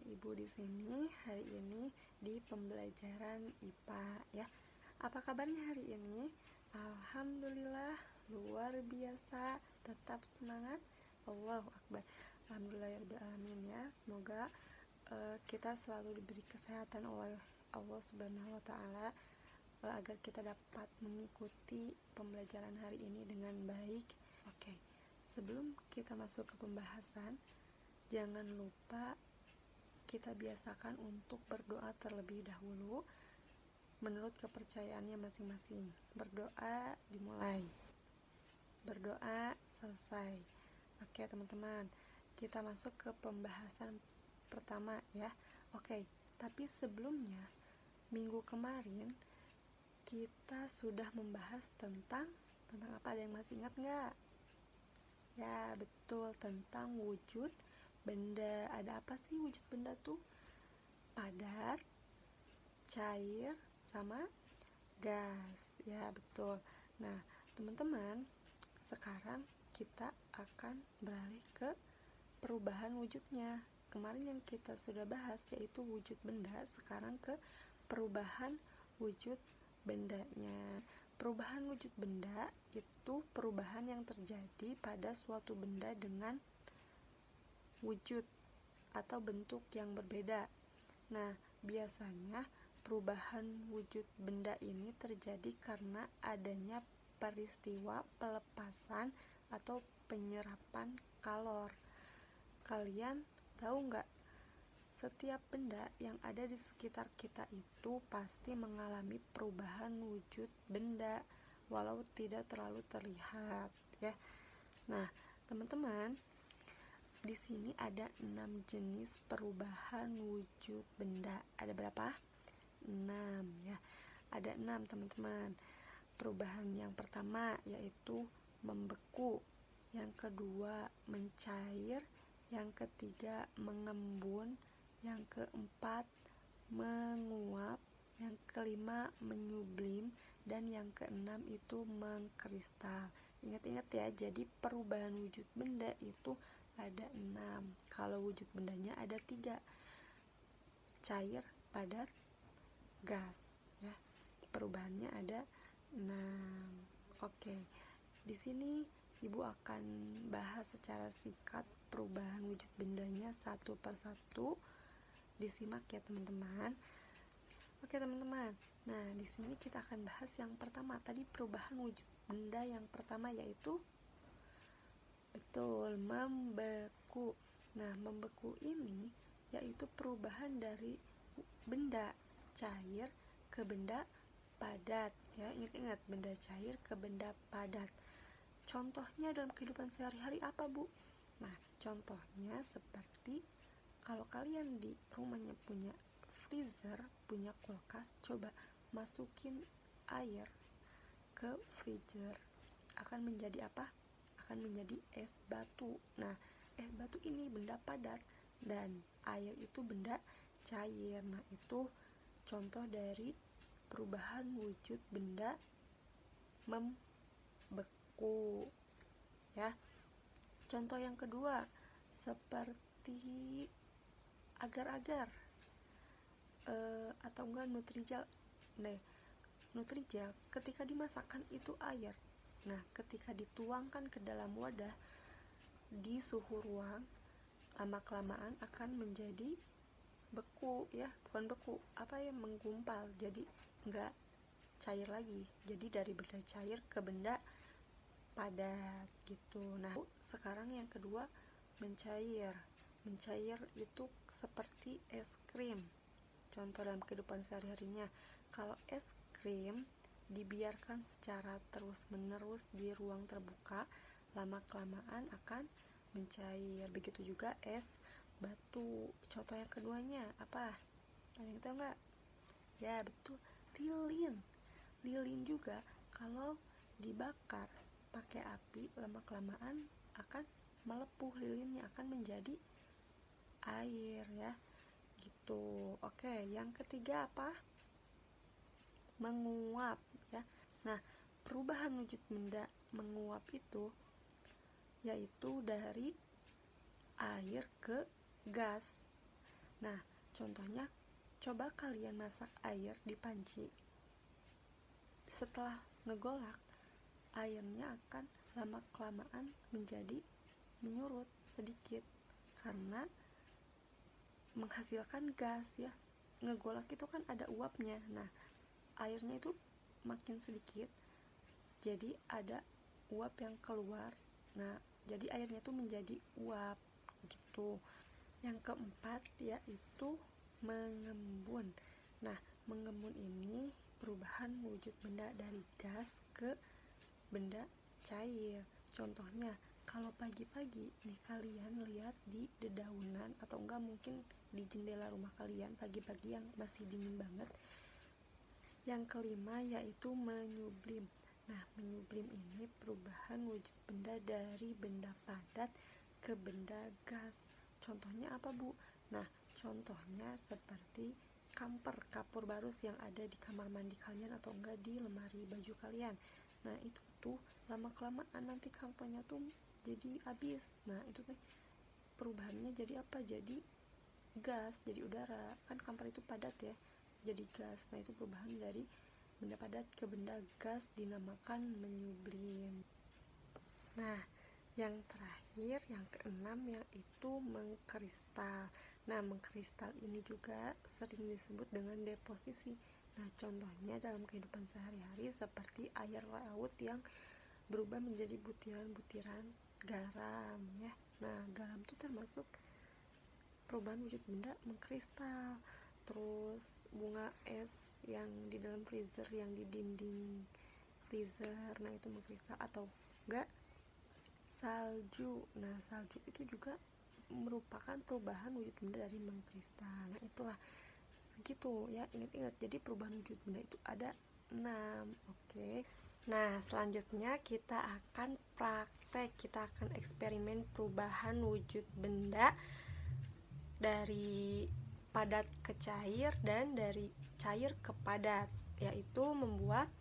Ibu di sini hari ini di pembelajaran IPA ya. Apa kabarnya hari ini? Alhamdulillah luar biasa, tetap semangat. Allahu Akbar. Alhamdulillahirobbilalamin ya. Semoga kita selalu diberi kesehatan oleh Allah Subhanahu wa taala agar kita dapat mengikuti pembelajaran hari ini dengan baik. Oke. Sebelum kita masuk ke pembahasan, jangan lupa kita biasakan untuk berdoa terlebih dahulu menurut kepercayaannya masing-masing. Berdoa dimulai, berdoa selesai. Oke teman-teman, kita masuk ke pembahasan pertama ya. Oke, tapi sebelumnya minggu kemarin kita sudah membahas tentang apa, ada yang masih ingat nggak? Ya betul, tentang wujud benda. Ada apa sih wujud benda tuh? Padat, cair, sama gas. Ya betul. Nah teman-teman, sekarang kita akan beralih ke perubahan wujudnya. Kemarin yang kita sudah bahas yaitu wujud benda, sekarang ke perubahan wujud bendanya. Perubahan wujud benda itu perubahan yang terjadi pada suatu benda dengan wujud atau bentuk yang berbeda. Nah, biasanya perubahan wujud benda ini terjadi karena adanya peristiwa pelepasan atau penyerapan kalor. Kalian tahu nggak? Setiap benda yang ada di sekitar kita itu pasti mengalami perubahan wujud benda, walau tidak terlalu terlihat, ya. Nah, teman-teman, di sini ada 6 jenis perubahan wujud benda. Ada berapa? 6 ya. Ada 6 teman-teman. Perubahan yang pertama yaitu membeku, yang kedua mencair, yang ketiga mengembun, yang keempat menguap, yang kelima menyublim, dan yang keenam itu mengkristal. Ingat-ingat ya, jadi perubahan wujud benda itu ada 6. Kalau wujud bendanya ada 3, cair, padat, gas ya. Perubahannya ada 6. Oke. Di sini Ibu akan bahas secara singkat perubahan wujud bendanya satu persatu. Disimak ya teman-teman. Oke teman-teman. Nah, di sini kita akan bahas yang pertama. Tadi perubahan wujud benda yang pertama yaitu betul, membeku. Nah, membeku ini yaitu perubahan dari benda cair ke benda padat ya. Ingat-ingat, benda cair ke benda padat. Contohnya dalam kehidupan sehari-hari apa, Bu? Nah, contohnya seperti kalau kalian di rumahnya punya freezer, punya kulkas, coba masukin air ke freezer. Akan menjadi apa? Akan menjadi es batu. Nah, es batu ini benda padat dan air itu benda cair. Nah, itu contoh dari perubahan wujud benda membeku ya. Contoh yang kedua seperti agar-agar atau enggak Nutrijel. Nah, Nutrijel ketika dimasakkan itu air. Nah, ketika dituangkan ke dalam wadah di suhu ruang, lama-kelamaan akan menjadi beku ya, bukan beku, apa ya, menggumpal, jadi enggak cair lagi. Jadi dari benda cair ke benda padat gitu. Nah, sekarang yang kedua mencair. Mencair itu seperti es krim. Contoh dalam kehidupan sehari-harinya, kalau es krim dibiarkan secara terus-menerus di ruang terbuka, lama-kelamaan akan mencair. Begitu juga es batu. Contoh yang keduanya apa? Ada yang tahu nggak? Ya betul, lilin. Lilin juga kalau dibakar pakai api, lama-kelamaan akan melepuh, lilinnya akan menjadi air ya. Gitu. Oke, yang ketiga apa? Menguap ya. Nah, perubahan wujud benda menguap itu yaitu dari air ke gas. Nah, contohnya coba kalian masak air di panci. Setelah ngegolak, airnya akan lama-kelamaan menjadi menyurut sedikit karena menghasilkan gas ya. Ngegolak itu kan ada uapnya. Nah, airnya itu makin sedikit, jadi ada uap yang keluar. Nah, jadi airnya itu menjadi uap gitu. Yang keempat yaitu mengembun. Nah, mengembun ini perubahan wujud benda dari gas ke benda cair. Contohnya, kalau pagi-pagi nih kalian lihat di dedaunan atau enggak mungkin di jendela rumah kalian pagi-pagi yang masih dingin banget. Yang kelima yaitu menyublim. Nah, menyublim ini perubahan wujud benda dari benda padat ke benda gas. Contohnya apa, Bu? Nah, contohnya seperti kapur barus yang ada di kamar mandi kalian atau enggak di lemari baju kalian. Nah, itu tuh lama-kelamaan nanti kampernya tuh jadi habis. Nah, itu teh perubahannya jadi apa? Jadi gas, jadi udara. Kan kamper itu padat ya, jadi gas. Nah, itu perubahan dari benda padat ke benda gas dinamakan menyublim. Nah, yang terakhir, yang keenam, yaitu mengkristal. Nah, mengkristal ini juga sering disebut dengan deposisi. Nah, contohnya dalam kehidupan sehari-hari seperti air laut yang berubah menjadi butiran-butiran garam ya. Nah, garam itu termasuk perubahan wujud benda mengkristal. Terus bunga es yang di dalam freezer, yang di dinding freezer, nah itu mengkristal. Atau enggak salju. Nah, salju itu juga merupakan perubahan wujud benda dari mengkristal. Nah, itulah segitu ya, ingat-ingat. Jadi perubahan wujud benda itu ada 6. Oke. Nah, selanjutnya kita akan praktek, kita akan eksperimen perubahan wujud benda dari padat ke cair dan dari cair ke padat, yaitu membuat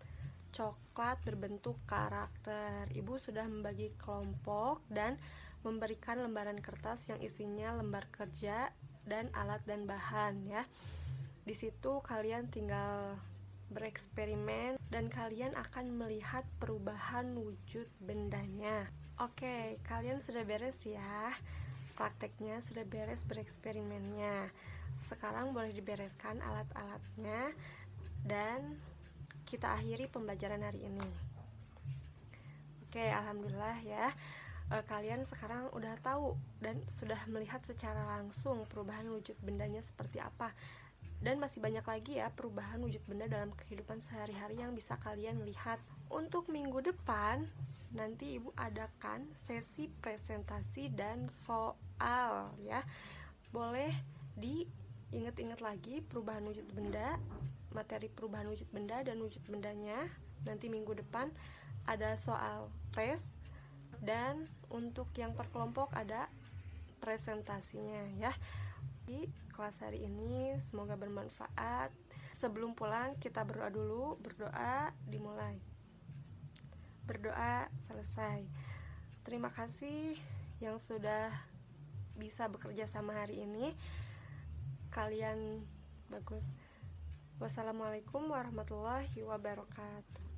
coklat berbentuk karakter. Ibu sudah membagi kelompok dan memberikan lembaran kertas yang isinya lembar kerja dan alat dan bahan ya. Di situ kalian tinggal bereksperimen dan kalian akan melihat perubahan wujud bendanya. Oke, kalian sudah beres ya. Prakteknya sudah beres, bereksperimennya. Sekarang boleh dibereskan alat-alatnya dan kita akhiri pembelajaran hari ini. Oke, alhamdulillah ya. Kalian sekarang udah tahu dan sudah melihat secara langsung perubahan wujud bendanya seperti apa. Dan masih banyak lagi ya perubahan wujud benda dalam kehidupan sehari-hari yang bisa kalian lihat. Untuk minggu depan nanti Ibu adakan sesi presentasi dan soal ya. Boleh diingat-ingat lagi perubahan wujud benda, materi perubahan wujud benda dan wujud bendanya. Nanti minggu depan ada soal tes, dan untuk yang per kelompok ada presentasinya ya. Di kelas hari ini semoga bermanfaat. Sebelum pulang kita berdoa dulu. Berdoa dimulai, berdoa selesai. Terima kasih yang sudah bisa bekerja sama hari ini. Kalian bagus. Wassalamualaikum warahmatullahi wabarakatuh.